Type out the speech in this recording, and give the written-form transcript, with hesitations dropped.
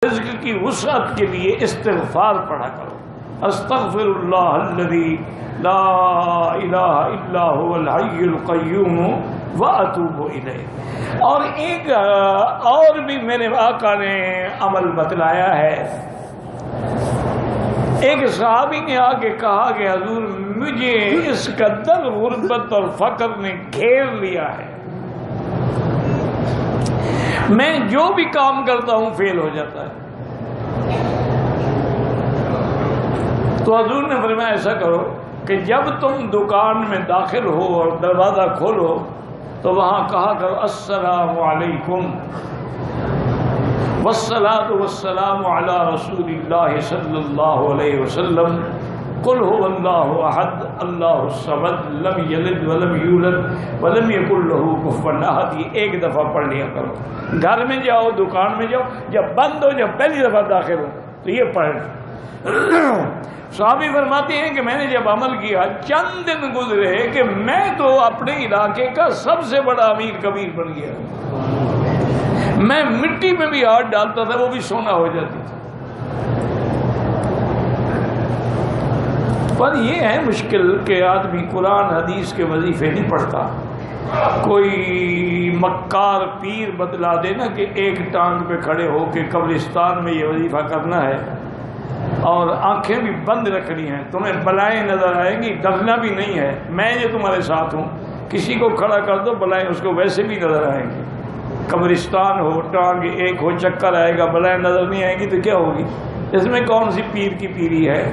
رزق کی وسعت کے لیے استغفار پڑھا کرو. استغفر اللہ الذی لا الہ الا هو الحی القیوم واتوب الیہ. اور ایک اور بھی میرے آقا نے عمل بتلایا ہے. ایک صحابی نے آ کے کہا کہ حضور مجھے اس قدر غربت اور فقر نے گھیر لیا ہے، میں جو بھی کام کرتا ہوں فیل ہو جاتا ہے. تو حضور نے فرمایا ایسا کرو کہ جب تم دکان میں داخل ہو اور دروازہ کھولو تو وہاں کہا کرو السلام علیکم والصلاۃ والسلام علی رسول اللہ صلی اللہ علیہ وسلم قل هو اللہ احد اللہ الصمد لم یلد ولم یولد ولم یکن له کفوا احد. یہ ایک دفعہ پڑھ لیا کرو. گھر میں جاؤ، دکان میں جاؤ، جب بند ہو، جب پہلی دفعہ داخل ہو تو یہ پڑھ. صحابی فرماتے ہیں کہ میں نے جب عمل کیا چند دن گزرے کہ میں تو اپنے علاقے کا سب سے بڑا امیر کبیر بن گیا. میں مٹی میں بھی ہاتھ ڈالتا تھا وہ بھی سونا ہو جاتی تھی. پر یہ ہے مشکل کہ آدمی قرآن حدیث کے وظیفے نہیں پڑھتا. کوئی مکار پیر بتلا دے نا کہ ایک ٹانگ پہ کھڑے ہو کے قبرستان میں یہ وظیفہ کرنا ہے اور آنکھیں بھی بند رکھنی ہیں، تمہیں بلائیں نظر آئیں گی، ڈرنا بھی نہیں ہے، میں جو تمہارے ساتھ ہوں. کسی کو کھڑا کر دو بلائیں اس کو ویسے بھی نظر آئیں گی. قبرستان ہو، ٹانگ ایک ہو، چکر آئے گا، بلائیں نظر نہیں آئیں گی تو کیا ہوگی؟ اس میں کون سی پیر کی پیری ہے؟